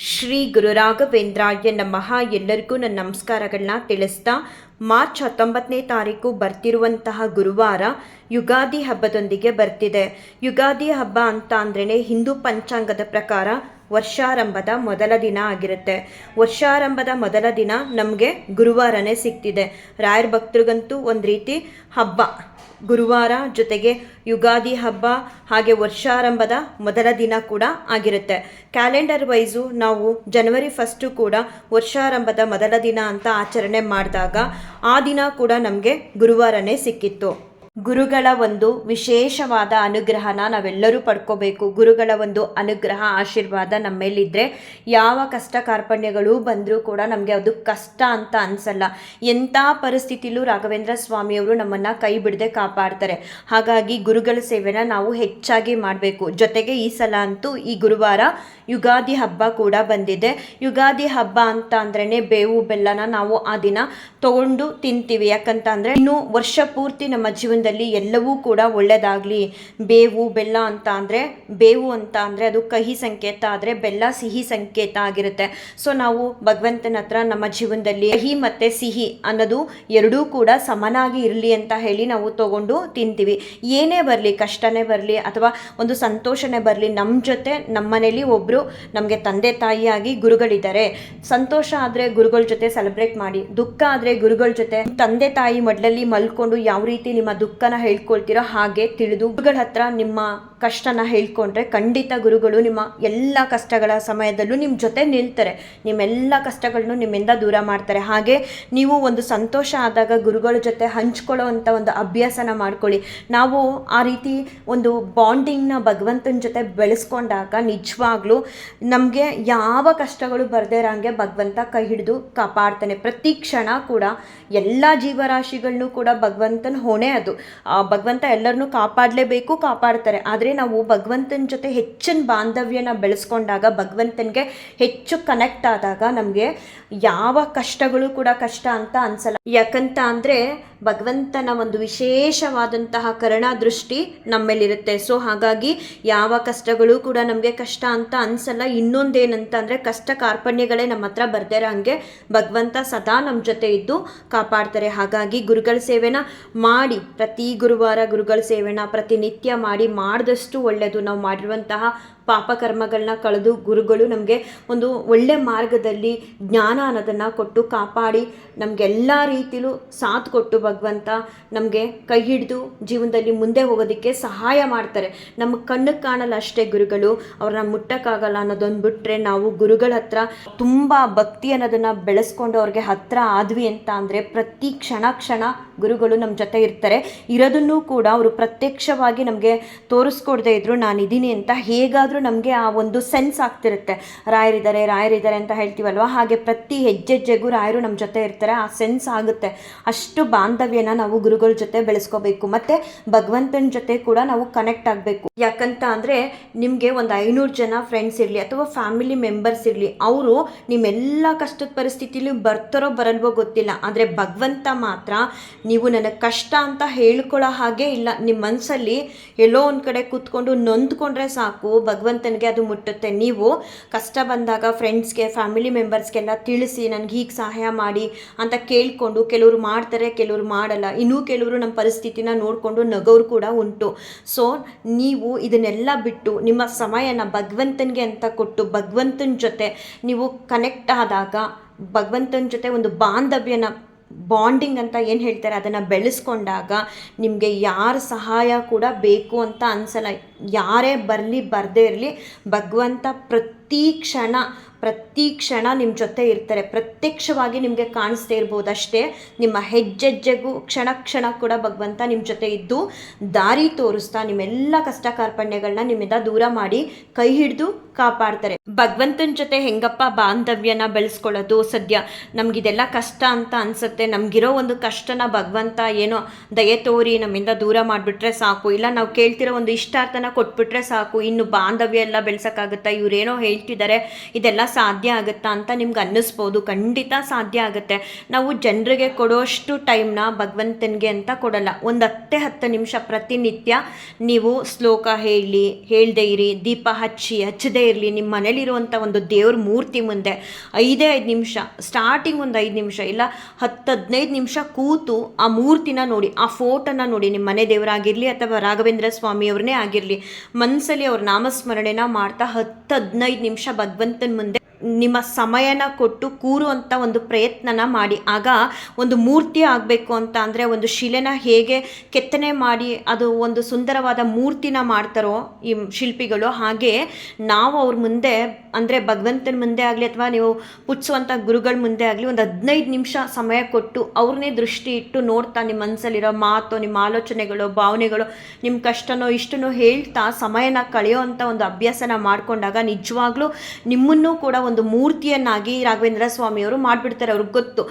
ಶ್ರೀ ಗುರು ರಾಘವೇಂದ್ರಾಯ ನಮಃ. ಎಲ್ಲರಿಗೂ ನನ್ನ ನಮಸ್ಕಾರಗಳನ್ನ ತಿಳಿಸ್ತಾ, ಮಾರ್ಚ್ 19ನೇ ತಾರೀಕು ಬರ್ತಿರುವಂತಹ ಗುರುವಾರ ಯುಗಾದಿ ಹಬ್ಬದೊಂದಿಗೆ ಬರ್ತಿದೆ. ಯುಗಾದಿ ಹಬ್ಬ ಅಂತ ಅಂದ್ರೇ ಹಿಂದೂ ಪಂಚಾಂಗದ ಪ್ರಕಾರ ವರ್ಷಾರಂಭದ ಮೊದಲ ದಿನ ಆಗಿರುತ್ತೆ. ವರ್ಷಾರಂಭದ ಮೊದಲ ದಿನ ನಮಗೆ ಗುರುವಾರನೇ ಸಿಗ್ತಿದೆ. ರಾಯರ ಭಕ್ತರಿಗಂತೂ ಒಂದು ರೀತಿ ಹಬ್ಬ. ಗುರುವಾರ ಜೊತೆಗೆ ಯುಗಾದಿ ಹಬ್ಬ ಹಾಗೆ ವರ್ಷಾರಂಭದ ಮೊದಲ ದಿನ ಕೂಡ ಆಗಿರುತ್ತೆ. ಕ್ಯಾಲೆಂಡರ್ ವೈಸು ನಾವು ಜನವರಿ 1 ಕೂಡ ವರ್ಷಾರಂಭದ ಮೊದಲ ದಿನ ಅಂತ ಆಚರಣೆ ಮಾಡಿದಾಗ ಆ ದಿನ ಕೂಡ ನಮಗೆ ಗುರುವಾರನೇ ಸಿಕ್ಕಿತ್ತು. ಗುರುಗಳ ಒಂದು ವಿಶೇಷವಾದ ಅನುಗ್ರಹನ ನಾವೆಲ್ಲರೂ ಪಡ್ಕೋಬೇಕು. ಗುರುಗಳ ಒಂದು ಅನುಗ್ರಹ ಆಶೀರ್ವಾದ ನಮ್ಮ ಮೇಲಿದ್ದರೆ ಯಾವ ಕಷ್ಟ ಕಾರ್ಪಣ್ಯಗಳು ಬಂದರೂ ಕೂಡ ನಮಗೆ ಅದು ಕಷ್ಟ ಅಂತ ಅನಿಸಲ್ಲ. ಎಂಥ ಪರಿಸ್ಥಿತಿಲೂ ರಾಘವೇಂದ್ರ ಸ್ವಾಮಿಯವರು ನಮ್ಮನ್ನು ಕೈ ಬಿಡದೆ ಕಾಪಾಡ್ತಾರೆ. ಹಾಗಾಗಿ ಗುರುಗಳ ಸೇವೆನ ನಾವು ಹೆಚ್ಚಾಗಿ ಮಾಡಬೇಕು. ಜೊತೆಗೆ ಈ ಸಲ ಅಂತೂ ಈ ಗುರುವಾರ ಯುಗಾದಿ ಹಬ್ಬ ಕೂಡ ಬಂದಿದೆ. ಯುಗಾದಿ ಹಬ್ಬ ಅಂತ ಅಂದ್ರೇ ಬೇವು ಬೆಲ್ಲನ ನಾವು ಆ ದಿನ ತಗೊಂಡು ತಿಂತೀವಿ. ಯಾಕಂತ ಅಂದರೆ ಇನ್ನು ವರ್ಷ ಪೂರ್ತಿ ನಮ್ಮ ಜೀವನದಲ್ಲಿ ಎಲ್ಲವೂ ಕೂಡ ಒಳ್ಳೆಯದಾಗಲಿ. ಬೇವು ಬೆಲ್ಲ ಅಂತ ಅಂದರೆ, ಬೇವು ಅಂತ ಅಂದರೆ ಅದು ಕಹಿ ಸಂಕೇತ, ಆದರೆ ಬೆಲ್ಲ ಸಿಹಿ ಸಂಕೇತ ಆಗಿರುತ್ತೆ. ಸೊ ನಾವು ಭಗವಂತನ ಹತ್ರ ನಮ್ಮ ಜೀವನದಲ್ಲಿ ಕಹಿ ಮತ್ತು ಸಿಹಿ ಅನ್ನೋದು ಎರಡೂ ಕೂಡ ಸಮನಾಗಿ ಇರಲಿ ಅಂತ ಹೇಳಿ ನಾವು ತಗೊಂಡು ತಿಂತೀವಿ. ಏನೇ ಬರಲಿ, ಕಷ್ಟನೇ ಬರಲಿ ಅಥವಾ ಒಂದು ಸಂತೋಷನೇ ಬರಲಿ, ನಮ್ಮ ಜೊತೆ ನಮ್ಮ ಮನೇಲಿ ಒಬ್ಬರು ನಮಗೆ ತಂದೆ ತಾಯಿಯಾಗಿ ಗುರುಗಳಿದ್ದಾರೆ. ಸಂತೋಷ ಆದರೆ ಗುರುಗಳ ಜೊತೆ ಸೆಲೆಬ್ರೇಟ್ ಮಾಡಿ, ದುಃಖ ಆದರೆ ಗುರುಗಳ ಜೊತೆ ತಂದೆ ತಾಯಿ ಮಡ್ಲಲ್ಲಿ ಮಲ್ಕೊಂಡು ಯಾವ ರೀತಿ ನಿಮ್ಮ ದುಃಖನ ಹೇಳ್ಕೊಳ್ತೀರೋ ಹಾಗೆ ತಿಳಿದು ಗುರುಗಳ ಹತ್ರ ನಿಮ್ಮ ಕಷ್ಟನ ಹೇಳ್ಕೊಂಡ್ರೆ ಖಂಡಿತ ಗುರುಗಳು ನಿಮ್ಮ ಎಲ್ಲ ಕಷ್ಟಗಳ ಸಮಯದಲ್ಲೂ ನಿಮ್ಮ ಜೊತೆ ನಿಲ್ತಾರೆ. ನಿಮ್ಮೆಲ್ಲ ಕಷ್ಟಗಳನ್ನು ನಿಮ್ಮಿಂದ ದೂರ ಮಾಡ್ತಾರೆ. ಹಾಗೆ ನೀವು ಒಂದು ಸಂತೋಷ ಆದಾಗ ಗುರುಗಳ ಜೊತೆ ಹಂಚ್ಕೊಳ್ಳೋ ಅಂಥ ಒಂದು ಅಭ್ಯಾಸನ ಮಾಡ್ಕೊಳ್ಳಿ. ನಾವು ಆ ರೀತಿ ಒಂದು ಬಾಂಡಿಂಗ್ನ ಭಗವಂತನ ಜೊತೆ ಬೆಳೆಸ್ಕೊಂಡಾಗ ನಿಜವಾಗ್ಲೂ ನಮಗೆ ಯಾವ ಕಷ್ಟಗಳು ಬರದೇ ಇರೋಂಗೆ ಭಗವಂತ ಕೈ ಹಿಡಿದು ಕಾಪಾಡ್ತಾನೆ. ಪ್ರತಿ ಕ್ಷಣ ಕೂಡ ಎಲ್ಲ ಜೀವರಾಶಿಗಳನ್ನೂ ಕೂಡ ಭಗವಂತನ ಹೊಣೆ ಅದು. ಭಗವಂತ ಎಲ್ಲರನ್ನೂ ಕಾಪಾಡಲೇಬೇಕು, ಕಾಪಾಡ್ತಾರೆ. ಆದರೆ ನಾವು ಭಗವಂತನ ಜೊತೆ ಹೆಚ್ಚಿನ ಬಾಂಧವ್ಯನ ಬೆಳೆಸ್ಕೊಂಡಾಗ, ಭಗವಂತನಿಗೆ ಹೆಚ್ಚು ಕನೆಕ್ಟ್ ಆದಾಗ ನಮಗೆ ಯಾವ ಕಷ್ಟಗಳು ಕೂಡ ಕಷ್ಟ ಅಂತ ಅನ್ಸಲ್ಲ. ಯಾಕಂತ ಅಂದರೆ ಭಗವಂತನ ಒಂದು ವಿಶೇಷವಾದಂತಹ ಕರುಣಾ ದೃಷ್ಟಿ ನಮ್ಮೇಲಿರುತ್ತೆ. ಸೊ ಹಾಗಾಗಿ ಯಾವ ಕಷ್ಟಗಳು ಕೂಡ ನಮಗೆ ಕಷ್ಟ ಅಂತ ಅನ್ಸಲ್ಲ. ಇನ್ನೊಂದೇನಂತ ಅಂದರೆ ಕಷ್ಟ ಕಾರ್ಪಣ್ಯಗಳೇ ನಮ್ಮ ಹತ್ರ ಬರ್ದೇ ಇರೋ ಹಂಗೆ ಭಗವಂತ ಸದಾ ನಮ್ಮ ಜೊತೆ ಇದ್ದು ಕಾಪಾಡ್ತಾರೆ. ಹಾಗಾಗಿ ಗುರುಗಳ ಸೇವೆನ ಮಾಡಿ, ಪ್ರತಿ ಗುರುವಾರ ಗುರುಗಳ ಸೇವೆನ ಪ್ರತಿನಿತ್ಯ ಮಾಡಿದಷ್ಟು ಒಳ್ಳೆಯದು. ನಾವು ಮಾಡಿರುವಂತಹ ಪಾಪಕರ್ಮಗಳನ್ನ ಕಳೆದು ಗುರುಗಳು ನಮಗೆ ಒಂದು ಒಳ್ಳೆ ಮಾರ್ಗದಲ್ಲಿ ಜ್ಞಾನ ಅನ್ನೋದನ್ನು ಕೊಟ್ಟು ಕಾಪಾಡಿ ನಮಗೆಲ್ಲ ರೀತಿಲೂ ಸಾಥ್ ಕೊಟ್ಟು ಭಗವಂತ ನಮಗೆ ಕೈ ಹಿಡಿದು ಜೀವನದಲ್ಲಿ ಮುಂದೆ ಹೋಗೋದಕ್ಕೆ ಸಹಾಯ ಮಾಡ್ತಾರೆ. ನಮ್ಮ ಕಣ್ಣಿಗೆ ಕಾಣಲ್ಲ ಅಷ್ಟೇ ಗುರುಗಳು, ಅವ್ರನ್ನ ಮುಟ್ಟಕ್ಕಾಗಲ್ಲ ಅನ್ನೋದೊಂದು ಬಿಟ್ಟರೆ ನಾವು ಗುರುಗಳ ಹತ್ರ ತುಂಬ ಭಕ್ತಿ ಅನ್ನೋದನ್ನು ಬೆಳೆಸ್ಕೊಂಡು ಅವ್ರಿಗೆ ಹತ್ರ ಆದ್ವಿ ಅಂತ ಅಂದರೆ ಪ್ರತಿ ಕ್ಷಣ ಗುರುಗಳು ನಮ್ಮ ಜೊತೆ ಇರ್ತಾರೆ. ಇರೋದನ್ನು ಕೂಡ ಅವರು ಪ್ರತ್ಯಕ್ಷವಾಗಿ ನಮಗೆ ತೋರಿಸ್ಕೊಡ್ದೇ ಇದ್ರು ನಾನಿದ್ದೀನಿ ಅಂತ ಹೇಗಾದರೂ ನಮಗೆ ಆ ಒಂದು ಸೆನ್ಸ್ ಆಗ್ತಿರುತ್ತೆ. ರಾಯರಿದ್ದಾರೆ ಅಂತ ಹೇಳ್ತೀವಲ್ವ, ಹಾಗೆ ಪ್ರತಿ ಹೆಜ್ಜೆಗೂ ರಾಯರು ನಮ್ಮ ಜೊತೆ ಇರ್ತಾರೆ. ಆ ಸೆನ್ಸ್ ಆಗುತ್ತೆ. ಅಷ್ಟು ಬಾಂಧವ್ಯನ ನಾವು ಗುರುಗಳ ಜೊತೆ ಬೆಳೆಸ್ಕೋಬೇಕು. ಮತ್ತು ಭಗವಂತನ ಜೊತೆ ಕೂಡ ನಾವು ಕನೆಕ್ಟ್ ಆಗಬೇಕು. ಯಾಕಂತ ಅಂದರೆ ನಿಮಗೆ ಒಂದು 500 ಜನ ಫ್ರೆಂಡ್ಸ್ ಇರಲಿ ಅಥವಾ ಫ್ಯಾಮಿಲಿ ಮೆಂಬರ್ಸ್ ಇರಲಿ, ಅವರು ನಿಮ್ಮೆಲ್ಲ ಕಷ್ಟದ ಪರಿಸ್ಥಿತಿಲಿ ಬರ್ತಾರೋ ಬರಲ್ವೋ ಗೊತ್ತಿಲ್ಲ, ಆದರೆ ಭಗವಂತ ಮಾತ್ರ ನೀವು ನನಗೆ ಕಷ್ಟ ಅಂತ ಹೇಳ್ಕೊಳ್ಳೋ ಹಾಗೆ ಇಲ್ಲ. ನಿಮ್ಮ ಮನಸ್ಸಲ್ಲಿ ಎಲ್ಲೋ ಒಂದು ಕಡೆ ಕೂತ್ಕೊಂಡು ನೊಂದ್ಕೊಂಡ್ರೆ ಸಾಕು, ಭಗವಂತನಿಗೆ ಅದು ಮುಟ್ಟುತ್ತೆ. ನೀವು ಕಷ್ಟ ಬಂದಾಗ ಫ್ರೆಂಡ್ಸ್ಗೆ, ಫ್ಯಾಮಿಲಿ ಮೆಂಬರ್ಸ್ಗೆಲ್ಲ ತಿಳಿಸಿ ನನಗೆ ಹೀಗೆ ಸಹಾಯ ಮಾಡಿ ಅಂತ ಕೇಳಿಕೊಂಡು ಕೆಲವರು ಮಾಡ್ತಾರೆ, ಕೆಲವರು ಮಾಡಲ್ಲ. ಇನ್ನೂ ಕೆಲವರು ನಮ್ಮ ಪರಿಸ್ಥಿತಿನ ನೋಡಿಕೊಂಡು ನಗೋರು ಕೂಡ ಉಂಟು. ಸೊ ನೀವು ಇದನ್ನೆಲ್ಲ ಬಿಟ್ಟು ನಿಮ್ಮ ಸಮಯನ ಭಗವಂತನಿಗೆ ಅಂತ ಕೊಟ್ಟು ಭಗವಂತನ ಜೊತೆ ನೀವು ಕನೆಕ್ಟ್ ಆದಾಗ, ಭಗವಂತನ ಜೊತೆ ಒಂದು ಬಾಂಡಿಂಗ್ ಅಂತ ಏನು ಹೇಳ್ತಾರೆ ಅದನ್ನು ಬೆಳೆಸ್ಕೊಂಡಾಗ ನಿಮಗೆ ಯಾರ ಸಹಾಯ ಕೂಡ ಬೇಕು ಅಂತ ಅನಿಸಲ್ಲ. ಯಾರೇ ಬರಲಿ ಬರದೇ ಇರಲಿ, ಭಗವಂತ ಪ್ರತಿ ಕ್ಷಣ ನಿಮ್ಮ ಜೊತೆ ಇರ್ತಾರೆ. ಪ್ರತ್ಯಕ್ಷವಾಗಿ ನಿಮಗೆ ಕಾಣಿಸ್ದೇ ಇರ್ಬೋದು ಅಷ್ಟೇ, ನಿಮ್ಮ ಹೆಜ್ಜೆಗೂ ಕ್ಷಣ ಕೂಡ ಭಗವಂತ ನಿಮ್ಮ ಜೊತೆ ಇದ್ದು ದಾರಿ ತೋರಿಸ್ತಾ ನಿಮ್ಮೆಲ್ಲ ಕಷ್ಟ ಕಾರ್ಪಣ್ಯಗಳನ್ನ ನಿಮ್ಮಿಂದ ದೂರ ಮಾಡಿ ಕೈ ಹಿಡಿದು ಕಾಪಾಡ್ತಾರೆ. ಭಗವಂತನ ಜೊತೆ ಹೆಂಗಪ್ಪ ಬಾಂಧವ್ಯನ ಬೆಳೆಸ್ಕೊಳ್ಳೋದು? ಸದ್ಯ ನಮಗಿದೆಲ್ಲ ಕಷ್ಟ ಅಂತ ಅನಿಸುತ್ತೆ. ನಮಗಿರೋ ಒಂದು ಕಷ್ಟನ ಭಗವಂತ ಏನೋ ದಯೆ ತೋರಿ ನಮ್ಮಿಂದ ದೂರ ಮಾಡಿಬಿಟ್ರೆ ಸಾಕು, ಇಲ್ಲ ನಾವು ಕೇಳ್ತಿರೋ ಒಂದು ಇಷ್ಟಾರ್ಥನ ಕೊಟ್ಬಿಟ್ರೆ ಸಾಕು, ಇನ್ನು ಬಾಂಧವ್ಯ ಎಲ್ಲ ಬೆಳೆಸೋಕ್ಕಾಗುತ್ತಾ? ಇವರೇನೋ ಹೇಳ್ತಿದ್ದಾರೆ, ಇದೆಲ್ಲ ಸಾಧ್ಯ ಆಗುತ್ತಾ ಅಂತ ನಿಮ್ಗೆ ಅನ್ನಿಸ್ಬೋದು. ಖಂಡಿತ ಸಾಧ್ಯ ಆಗುತ್ತೆ. ನಾವು ಜನರಿಗೆ ಕೊಡೋಷ್ಟು ಟೈಮ್ನ ಭಗವಂತನಿಗೆ ಅಂತ ಕೊಡಲ್ಲ. ಒಂದು 10 ನಿಮಿಷ ಪ್ರತಿನಿತ್ಯ ನೀವು ಶ್ಲೋಕ ಹೇಳ್ದೇ ಇರಿ, ದೀಪ ಹಚ್ಚದೇ ಇರಲಿ. ನಿಮ್ಮ ಮನೇಲಿರುವಂಥ ಒಂದು ದೇವ್ರ ಮೂರ್ತಿ ಮುಂದೆ 5 ನಿಮಿಷ, ಸ್ಟಾರ್ಟಿಂಗ್ ಒಂದು 5 ನಿಮಿಷ ಇಲ್ಲ 10-15 ನಿಮಿಷ ಕೂತು ಆ ಮೂರ್ತಿನ ನೋಡಿ, ಆ ಫೋಟೋನ ನೋಡಿ. ನಿಮ್ಮ ಮನೆ ದೇವರಾಗಿರಲಿ ಅಥವಾ ರಾಘವೇಂದ್ರ ಸ್ವಾಮಿಯವ್ರನ್ನೇ ಆಗಿರಲಿ, ಮನಸ್ಸಲ್ಲಿ ಅವ್ರ ನಾಮಸ್ಮರಣೆನ ಮಾಡ್ತಾ 10-15 ನಿಮಿಷ ಭಗವಂತನ ಮುಂದೆ ನಿಮ್ಮ ಸಮಯನ ಕೊಟ್ಟು ಕೂರುವಂಥ ಒಂದು ಪ್ರಯತ್ನನ ಮಾಡಿ. ಆಗ ಒಂದು ಮೂರ್ತಿ ಆಗಬೇಕು ಅಂತ ಅಂದರೆ ಒಂದು ಶಿಲೆನ ಹೇಗೆ ಕೆತ್ತನೆ ಮಾಡಿ ಅದು ಒಂದು ಸುಂದರವಾದ ಮೂರ್ತಿನ ಮಾಡ್ತಾರೋ ಈ ಶಿಲ್ಪಿಗಳು, ಹಾಗೆ ನಾವು ಅವ್ರ ಮುಂದೆ ಅಂದರೆ ಭಗವಂತನ ಮುಂದೆ ಆಗಲಿ ಅಥವಾ ನೀವು ಪುಚ್ಸುವಂಥ ಗುರುಗಳ ಮುಂದೆ ಆಗಲಿ ಒಂದು 15 ನಿಮಿಷ ಸಮಯ ಕೊಟ್ಟು ಅವ್ರನ್ನೇ ದೃಷ್ಟಿ ಇಟ್ಟು ನೋಡ್ತಾ ನಿಮ್ಮ ಮನಸ್ಸಲ್ಲಿರೋ ಮಾತು, ನಿಮ್ಮ ಆಲೋಚನೆಗಳು, ಭಾವನೆಗಳು, ನಿಮ್ಮ ಕಷ್ಟನೋ ಇಷ್ಟನೋ ಹೇಳ್ತಾ ಸಮಯನ ಕಳೆಯೋ ಅಂಥ ಒಂದು ಅಭ್ಯಾಸನ ಮಾಡಿಕೊಂಡಾಗ ನಿಜವಾಗ್ಲೂ ನಿಮ್ಮನ್ನೂ ಕೂಡ ಒಂದು ಮೂರ್ತಿಯನ್ನಾಗಿ ರಾಘವೇಂದ್ರ ಸ್ವಾಮಿಯವರು ಮಾಡಿಬಿಡ್ತಾರೆ. ಅವ್ರಿಗೆ ಗೊತ್ತು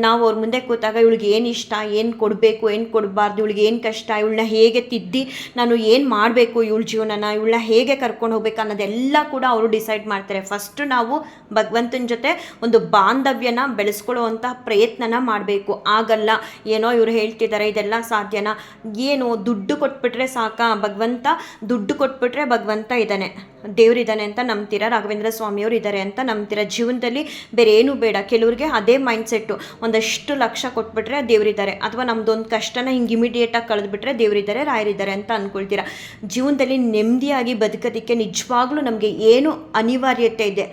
ನಾವು ಅವ್ರ ಮುಂದೆ ಕೂತಾಗ ಇವಳಿಗೆ ಏನು ಇಷ್ಟ, ಏನು ಕೊಡಬೇಕು, ಏನು ಕೊಡಬಾರ್ದು, ಇವಳಿಗೆ ಏನು ಕಷ್ಟ, ಇವಳನ್ನ ಹೇಗೆ ತಿದ್ದಿ ನಾನು ಏನು ಮಾಡಬೇಕು, ಇವಳ ಜೀವನನ ಇವಳನ್ನ ಹೇಗೆ ಕರ್ಕೊಂಡು ಹೋಗ್ಬೇಕು ಅನ್ನೋದೆಲ್ಲ ಕೂಡ ಅವರು ಡಿಸೈಡ್ ಮಾಡ್ತಾರೆ. ಫಸ್ಟು ನಾವು ಭಗವಂತನ ಜೊತೆ ಒಂದು ಬಾಂಧವ್ಯನ ಬೆಳೆಸ್ಕೊಳ್ಳುವಂಥ ಪ್ರಯತ್ನನ ಮಾಡಬೇಕು. ಆಗಲ್ಲ ಏನೋ ಇವರು ಹೇಳ್ತಿದ್ದಾರೆ ಇದೆಲ್ಲ ಸಾಧ್ಯನಾ, ಏನು ದುಡ್ಡು ಕೊಟ್ಬಿಟ್ರೆ ಸಾಕಾ ಭಗವಂತ, ದುಡ್ಡು ಕೊಟ್ಬಿಟ್ರೆ ಭಗವಂತ ಇದ್ದಾನೆ, ದೇವರಿದ್ದಾನೆ ಅಂತ ನಂಬ್ತೀರಾ, ರಾಘವೇಂದ್ರ ಸ್ವಾಮಿಯವರು ಇದ್ದಾರೆ ಅಂತ ನಂಬ್ತೀರಾ. ಜೀವನದಲ್ಲಿ ಬೇರೆ ಏನೂ ಬೇಡ. ಕೆಲವ್ರಿಗೆ ಅದೇ ಮೈಂಡ್ಸೆಟ್ಟು, ಒಂದಷ್ಟು ಲಕ್ಷ ಕೊಟ್ಬಿಟ್ರೆ ದೇವರಿದ್ದಾರೆ, ಅಥವಾ ನಮ್ಮದೊಂದು ಕಷ್ಟನ ಹಿಂಗೆ ಇಮಿಡಿಯೇಟಾಗಿ ಕಳೆದ್ಬಿಟ್ರೆ ದೇವರಿದ್ದಾರೆ, ರಾಯರಿದ್ದಾರೆ ಅಂತ ಅಂದ್ಕೊಳ್ತೀರಾ. ಜೀವನದಲ್ಲಿ ನೆಮ್ಮದಿಯಾಗಿ ಬದುಕೋದಕ್ಕೆ ನಿಜವಾಗ್ಲೂ ನಮಗೆ ಏನು ಅನಿವಾರ್ಯತೆ ಇದೆ,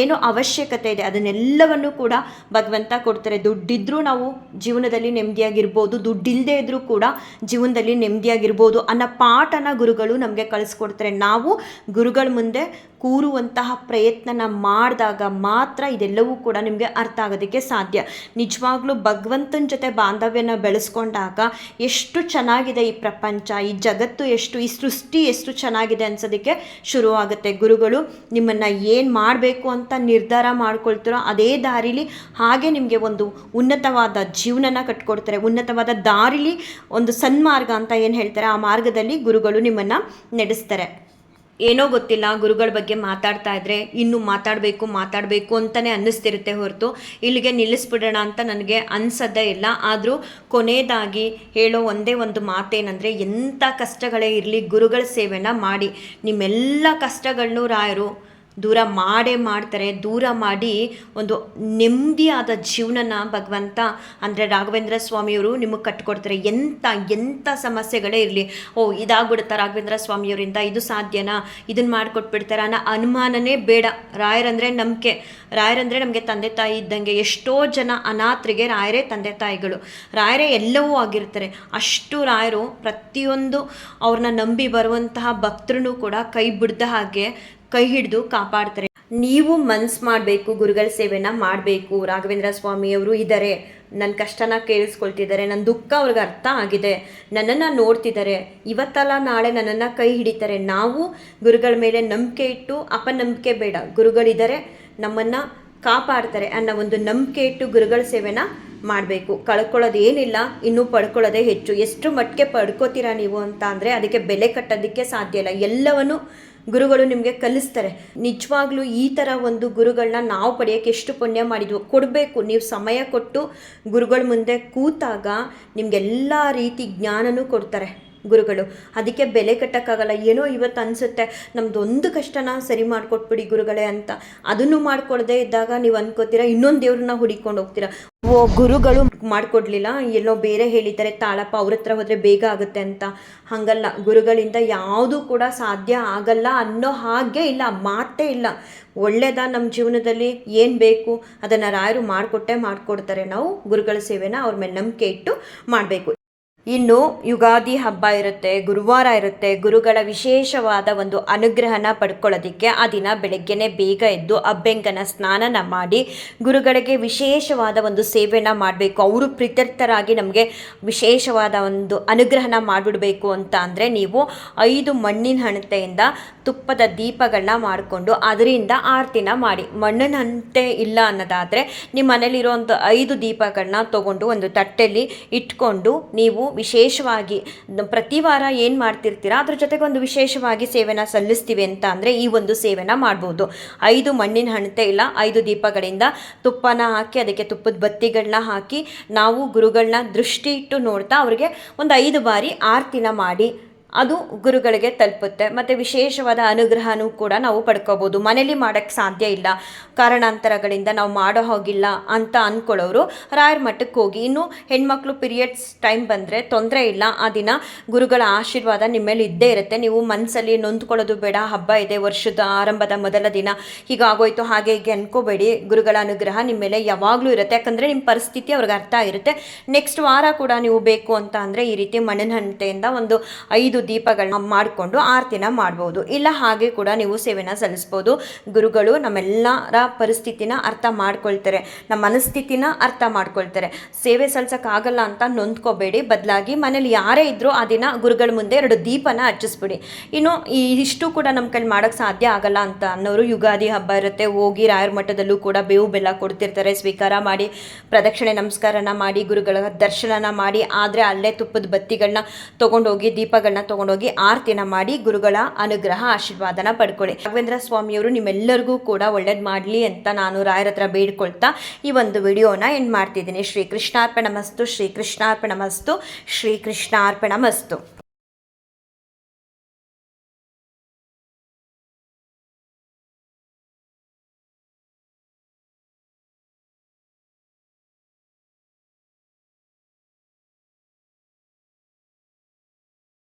ಏನು ಅವಶ್ಯಕತೆ ಇದೆ, ಅದನ್ನೆಲ್ಲವನ್ನು ಕೂಡ ಭಗವಂತ ಕೊಡ್ತಾರೆ. ದುಡ್ಡಿದ್ರೂ ನಾವು ಜೀವನದಲ್ಲಿ ನೆಮ್ಮದಿಯಾಗಿರ್ಬೋದು, ದುಡ್ಡಿಲ್ಲದೆ ಇದ್ರೂ ಕೂಡ ಜೀವನದಲ್ಲಿ ನೆಮ್ಮದಿಯಾಗಿರ್ಬೋದು ಅನ್ನೋ ಪಾಠನ ಗುರುಗಳು ನಮಗೆ ಕಳಿಸ್ಕೊಡ್ತಾರೆ. ನಾವು ಗುರುಗಳ ಮುಂದೆ ಕೂರುವಂತಹ ಪ್ರಯತ್ನನ ಮಾಡಿದಾಗ ಮಾತ್ರ ಇದೆಲ್ಲವೂ ಕೂಡ ನಿಮಗೆ ಅರ್ಥ ಆಗೋದಕ್ಕೆ ಸಾಧ್ಯ. ನಿಜವಾಗ್ಲೂ ಭಗವಂತನ ಜೊತೆ ಬಾಂಧವ್ಯನ ಬೆಳೆಸ್ಕೊಂಡಾಗ ಎಷ್ಟು ಚೆನ್ನಾಗಿದೆ ಈ ಪ್ರಪಂಚ, ಈ ಜಗತ್ತು ಎಷ್ಟು, ಈ ಸೃಷ್ಟಿ ಎಷ್ಟು ಚೆನ್ನಾಗಿದೆ ಅನ್ಸೋದಕ್ಕೆ ಶುರುವಾಗುತ್ತೆ. ಗುರುಗಳು ನಿಮ್ಮನ್ನು ಏನು ಮಾಡಬೇಕು ಅಂತ ನಿರ್ಧಾರ ಮಾಡ್ಕೊಳ್ತೀರೋ ಅದೇ ದಾರಿಲಿ ಹಾಗೆ ನಿಮಗೆ ಒಂದು ಉನ್ನತವಾದ ಜೀವನನ ಕಟ್ಕೊಡ್ತಾರೆ. ಉನ್ನತವಾದ ದಾರಿಲಿ ಒಂದು ಸನ್ಮಾರ್ಗ ಅಂತ ಏನು ಹೇಳ್ತಾರೆ ಆ ಮಾರ್ಗದಲ್ಲಿ ಗುರುಗಳು ನಿಮ್ಮನ್ನು ನಡೆಸ್ತಾರೆ. ಏನೋ ಗೊತ್ತಿಲ್ಲ, ಗುರುಗಳ ಬಗ್ಗೆ ಮಾತಾಡ್ತಾ ಇದ್ದರೆ ಇನ್ನೂ ಮಾತಾಡಬೇಕು ಅಂತಲೇ ಅನ್ನಿಸ್ತಿರುತ್ತೆ ಹೊರತು ಇಲ್ಲಿಗೆ ನಿಲ್ಲಿಸ್ಬಿಡೋಣ ಅಂತ ನನಗೆ ಅನಿಸೋದೇ ಇಲ್ಲ. ಆದರೂ ಕೊನೆಯದಾಗಿ ಹೇಳೋ ಒಂದೇ ಒಂದು ಮಾತೇನೆಂದರೆ, ಎಂಥ ಕಷ್ಟಗಳೇ ಇರಲಿ ಗುರುಗಳ ಸೇವೆನ ಮಾಡಿ. ನಿಮ್ಮೆಲ್ಲ ಕಷ್ಟಗಳನ್ನೂ ರಾಯರು ದೂರ ಮಾಡ್ತಾರೆ. ದೂರ ಮಾಡಿ ಒಂದು ನೆಮ್ಮದಿಯಾದ ಜೀವನನ ಭಗವಂತ ಅಂದರೆ ರಾಘವೇಂದ್ರ ಸ್ವಾಮಿಯವರು ನಿಮಗೆ ಕಟ್ಕೊಡ್ತಾರೆ. ಎಂಥ ಸಮಸ್ಯೆಗಳೇ ಇರಲಿ, ಇದಾಗ್ಬಿಡುತ್ತಾ ರಾಘವೇಂದ್ರ ಸ್ವಾಮಿಯವರಿಂದ, ಇದು ಸಾಧ್ಯನಾ, ಇದನ್ನು ಮಾಡಿಕೊಟ್ಬಿಡ್ತಾರೆ ಅನ್ನೋ ಅನುಮಾನನೇ ಬೇಡ. ರಾಯರಂದರೆ ನಂಬಿಕೆ, ರಾಯರಂದರೆ ನಮಗೆ ತಂದೆ ತಾಯಿ ಇದ್ದಂಗೆ. ಎಷ್ಟೋ ಜನ ಅನಾಥರಿಗೆ ರಾಯರೇ ತಂದೆ ತಾಯಿಗಳು, ರಾಯರೇ ಎಲ್ಲವೂ ಆಗಿರ್ತಾರೆ. ಅಷ್ಟು ರಾಯರು ಪ್ರತಿಯೊಂದು ಅವ್ರನ್ನ ನಂಬಿ ಬರುವಂತಹ ಭಕ್ತರೂ ಕೂಡ ಕೈ ಬಿಡ್ದ ಹಾಗೆ ಕೈ ಹಿಡಿದು ಕಾಪಾಡ್ತಾರೆ. ನೀವು ಮನ್ಸು ಮಾಡಬೇಕು, ಗುರುಗಳ ಸೇವೆನ ಮಾಡಬೇಕು. ರಾಘವೇಂದ್ರ ಸ್ವಾಮಿಯವರು ಇದ್ದಾರೆ, ನನ್ನ ಕಷ್ಟನ ಕೇಳಿಸ್ಕೊಳ್ತಿದ್ದಾರೆ, ನನ್ನ ದುಃಖ ಅವ್ರಿಗೆ ಅರ್ಥ ಆಗಿದೆ, ನನ್ನನ್ನು ನೋಡ್ತಿದ್ದಾರೆ, ಇವತ್ತಲ್ಲ ನಾಳೆ ನನ್ನನ್ನು ಕೈ ಹಿಡಿತಾರೆ. ನಾವು ಗುರುಗಳ ಮೇಲೆ ನಂಬಿಕೆ ಇಟ್ಟು, ಅಪನಂಬಿಕೆ ಬೇಡ, ಗುರುಗಳಿದ್ದಾರೆ ನಮ್ಮನ್ನು ಕಾಪಾಡ್ತಾರೆ ಅನ್ನೋ ಒಂದು ನಂಬಿಕೆ ಇಟ್ಟು ಗುರುಗಳ ಸೇವೆನ ಮಾಡಬೇಕು. ಕಳ್ಕೊಳ್ಳೋದೇನಿಲ್ಲ, ಇನ್ನೂ ಪಡ್ಕೊಳ್ಳೋದೇ ಹೆಚ್ಚು. ಎಷ್ಟು ಮಟ್ಟಿಗೆ ಪಡ್ಕೋತೀರಾ ನೀವು ಅಂತ ಅಂದರೆ ಅದಕ್ಕೆ ಬೆಲೆ ಕಟ್ಟೋದಕ್ಕೆ ಸಾಧ್ಯ ಇಲ್ಲ. ಎಲ್ಲವನ್ನು ಗುರುಗಳು ನಿಮಗೆ ಕಲಿಸ್ತಾರೆ. ನಿಜವಾಗ್ಲೂ ಈ ಥರ ಒಂದು ಗುರುಗಳನ್ನ ನಾವು ಪಡೆಯೋಕ್ಕೆ ಎಷ್ಟು ಪುಣ್ಯ ಮಾಡಿದ್ವು. ಕೊಡಬೇಕು, ನೀವು ಸಮಯ ಕೊಟ್ಟು ಗುರುಗಳ ಮುಂದೆ ಕೂತಾಗ ನಿಮಗೆಲ್ಲ ರೀತಿ ಜ್ಞಾನನೂ ಕೊಡ್ತಾರೆ ಗುರುಗಳು. ಅದಕ್ಕೆ ಬೆಲೆ ಕಟ್ಟೋಕ್ಕಾಗಲ್ಲ. ಏನೋ ಇವತ್ತು ಅನಿಸುತ್ತೆ ನಮ್ಮದೊಂದು ಕಷ್ಟನ ಸರಿ ಮಾಡಿಕೊಟ್ಬಿಡಿ ಗುರುಗಳೇ ಅಂತ, ಅದನ್ನು ಮಾಡ್ಕೊಡದೇ ಇದ್ದಾಗ ನೀವು ಅನ್ಕೋತೀರಾ ಇನ್ನೊಂದು ದೇವ್ರನ್ನ ಹುಡಿಕೊಂಡು ಹೋಗ್ತೀರಾ. ಗುರುಗಳು ಮಾಡಿಕೊಡ್ಲಿಲ್ಲ, ಎಲ್ಲೋ ಬೇರೆ ಹೇಳಿದ್ದಾರೆ ತಾಳಪ್ಪ, ಅವ್ರ ಹತ್ರ ಹೋದರೆ ಬೇಗ ಆಗುತ್ತೆ ಅಂತ. ಹಾಗಲ್ಲ, ಗುರುಗಳಿಂದ ಯಾವುದೂ ಕೂಡ ಸಾಧ್ಯ ಆಗಲ್ಲ ಅನ್ನೋ ಹಾಗೆ ಇಲ್ಲ, ಮಾತೇ ಇಲ್ಲ. ಒಳ್ಳೆಯದ ನಮ್ಮ ಜೀವನದಲ್ಲಿ ಏನು ಬೇಕು ಅದನ್ನು ರಾಯರು ಮಾಡಿಕೊಡ್ತಾರೆ. ನಾವು ಗುರುಗಳ ಸೇವೆನ ಅವ್ರ ಮೇಲೆ ನಂಬಿಕೆ ಇಟ್ಟು ಮಾಡಬೇಕು. ಇನ್ನು ಯುಗಾದಿ ಹಬ್ಬ ಇರುತ್ತೆ, ಗುರುವಾರ ಇರುತ್ತೆ. ಗುರುಗಳ ವಿಶೇಷವಾದ ಒಂದು ಅನುಗ್ರಹನ ಪಡ್ಕೊಳ್ಳೋದಕ್ಕೆ ಆ ದಿನ ಬೆಳಗ್ಗೆನೇ ಬೇಗ ಎದ್ದು ಅಭ್ಯಂಗನ ಸ್ನಾನನ ಮಾಡಿ ಗುರುಗಳಿಗೆ ವಿಶೇಷವಾದ ಒಂದು ಸೇವೆನ ಮಾಡಬೇಕು. ಅವರು ಪ್ರೀತ್ಯರ್ಥರಾಗಿ ನಮಗೆ ವಿಶೇಷವಾದ ಒಂದು ಅನುಗ್ರಹನ ಮಾಡಿಬಿಡಬೇಕು ಅಂತ ಅಂದರೆ ನೀವು 5 ಮಣ್ಣಿನ ಹಣತೆಯಿಂದ ತುಪ್ಪದ ದೀಪಗಳನ್ನ ಮಾಡಿಕೊಂಡು ಅದರಿಂದ ಆರತಿನ ಮಾಡಿ. ಮಣ್ಣಿನ ಹಣತೆ ಇಲ್ಲ ಅನ್ನೋದಾದರೆ ನಿಮ್ಮ ಮನೇಲಿರೋ ಒಂದು 5 ದೀಪಗಳನ್ನ ತೊಗೊಂಡು ಒಂದು ತಟ್ಟೆಯಲ್ಲಿ ಇಟ್ಕೊಂಡು ನೀವು ವಿಶೇಷವಾಗಿ ಪ್ರತಿ ವಾರ ಏನು ಮಾಡ್ತಿರ್ತೀರಾ ಅದ್ರ ಜೊತೆಗೆ ಒಂದು ವಿಶೇಷವಾಗಿ ಸೇವೆನ ಸಲ್ಲಿಸ್ತೀವಿ ಅಂತ ಅಂದರೆ ಈ ಒಂದು ಸೇವೆನ ಮಾಡ್ಬೋದು. 5 ಮಣ್ಣಿನ ಹಣತೆ ಇಲ್ಲ 5 ದೀಪಗಳಿಂದ ತುಪ್ಪನ ಹಾಕಿ ಅದಕ್ಕೆ ತುಪ್ಪದ ಬತ್ತಿಗಳನ್ನ ಹಾಕಿ ನಾವು ಗುರುಗಳನ್ನ ದೃಷ್ಟಿ ಇಟ್ಟು ನೋಡ್ತಾ ಅವ್ರಿಗೆ ಒಂದು 5 ಬಾರಿ ಆರತಿನ ಮಾಡಿ ಅದು ಗುರುಗಳಿಗೆ ತಲುಪುತ್ತೆ. ಮತ್ತು ವಿಶೇಷವಾದ ಅನುಗ್ರಹನೂ ಕೂಡ ನಾವು ಪಡ್ಕೋಬೋದು. ಮನೇಲಿ ಮಾಡೋಕ್ಕೆ ಸಾಧ್ಯ ಇಲ್ಲ, ಕಾರಣಾಂತರಗಳಿಂದ ನಾವು ಮಾಡೋ ಹೋಗಿಲ್ಲ ಅಂತ ಅಂದ್ಕೊಳ್ಳೋರು ರಾಯರ ಮಠಕ್ಕೆ ಹೋಗಿ. ಇನ್ನು ಹೆಣ್ಮಕ್ಳು ಪೀರಿಯಡ್ಸ್ ಟೈಮ್ ಬಂದರೆ ತೊಂದರೆ ಇಲ್ಲ, ಆ ದಿನ ಗುರುಗಳ ಆಶೀರ್ವಾದ ನಿಮ್ಮ ಮೇಲೆ ಇದ್ದೇ ಇರುತ್ತೆ. ನೀವು ಮನಸ್ಸಲ್ಲಿ ನೊಂದ್ಕೊಳ್ಳೋದು ಬೇಡ, ಹಬ್ಬ ಇದೆ, ವರ್ಷದ ಆರಂಭದ ಮೊದಲ ದಿನ ಹೀಗಾಗೋಯ್ತು ಹಾಗೆ ಹೀಗೆ ಅನ್ಕೋಬೇಡಿ. ಗುರುಗಳ ಅನುಗ್ರಹ ನಿಮ್ಮ ಮೇಲೆ ಯಾವಾಗಲೂ ಇರುತ್ತೆ, ಯಾಕಂದರೆ ನಿಮ್ಮ ಪರಿಸ್ಥಿತಿ ಅವ್ರಿಗೆ ಅರ್ಥ ಇರುತ್ತೆ. ನೆಕ್ಸ್ಟ್ ವಾರ ಕೂಡ ನೀವು ಬೇಕು ಅಂತ ಅಂದರೆ ಈ ರೀತಿ ಮಣ್ಣಿನ ಹಣತೆಯಿಂದ ಒಂದು 5 ದೀಪಗಳನ್ನ ಮಾಡಿಕೊಂಡು ಆರತಿನ ಮಾಡ್ಬೋದು. ಇಲ್ಲ ಹಾಗೆ ಕೂಡ ನೀವು ಸೇವೆನ ಸಲ್ಲಿಸ್ಬೋದು. ಗುರುಗಳು ನಮ್ಮೆಲ್ಲರ ಪರಿಸ್ಥಿತಿನ ಅರ್ಥ ಮಾಡ್ಕೊಳ್ತಾರೆ, ನಮ್ಮ ಮನಸ್ಥಿತಿನ ಅರ್ಥ ಮಾಡ್ಕೊಳ್ತಾರೆ. ಸೇವೆ ಸಲ್ಲಿಸೋಕ್ಕಾಗಲ್ಲ ಅಂತ ನೊಂದ್ಕೋಬೇಡಿ, ಬದಲಾಗಿ ಮನೇಲಿ ಯಾರೇ ಇದ್ದರೂ ಆ ದಿನ ಗುರುಗಳ ಮುಂದೆ 2 ದೀಪನ ಹಚ್ಚಿಸ್ಬಿಡಿ. ಇನ್ನು ಇಷ್ಟು ಕೂಡ ನಮ್ಮ ಕೈಲಿ ಮಾಡೋಕ್ಕೆ ಸಾಧ್ಯ ಆಗಲ್ಲ ಅಂತ ಅನ್ನೋರು ಯುಗಾದಿ ಹಬ್ಬ ಇರುತ್ತೆ, ಹೋಗಿ ರಾಯರ ಮಠದಲ್ಲೂ ಕೂಡ ಬೇವು ಬೆಲ್ಲ ಕೊಡ್ತಿರ್ತಾರೆ, ಸ್ವೀಕಾರ ಮಾಡಿ ಪ್ರದಕ್ಷಿಣೆ ನಮಸ್ಕಾರನ ಮಾಡಿ ಗುರುಗಳ ದರ್ಶನನ ಮಾಡಿ. ಆದರೆ ಅಲ್ಲೇ ತುಪ್ಪದ ಬತ್ತಿಗಳನ್ನ ತೊಗೊಂಡೋಗಿ ದೀಪಗಳನ್ನ ತೊಗೊಂಡೋಗಿ ಆರತಿನ ಮಾಡಿ ಗುರುಗಳ ಅನುಗ್ರಹ ಆಶೀರ್ವಾದನ ಪಡ್ಕೊಳ್ಳಿ. ರಾಘವೇಂದ್ರ ಸ್ವಾಮಿಯವರು ನಿಮ್ಮೆಲ್ಲರಿಗೂ ಕೂಡ ಒಳ್ಳೇದು ಮಾಡಲಿ ಅಂತ ನಾನು ರಾಯರ ಹತ್ರ ಬೇಡ್ಕೊಳ್ತಾ ಈ ಒಂದು ವಿಡಿಯೋನ ಎಂಡ್ ಮಾಡ್ತಿದ್ದೀನಿ. ಶ್ರೀ ಕೃಷ್ಣಾರ್ಪಣಮಸ್ತು, ಶ್ರೀ ಕೃಷ್ಣಾರ್ಪಣಮಸ್ತು, ಶ್ರೀ ಕೃಷ್ಣಾರ್ಪಣಮಸ್ತು.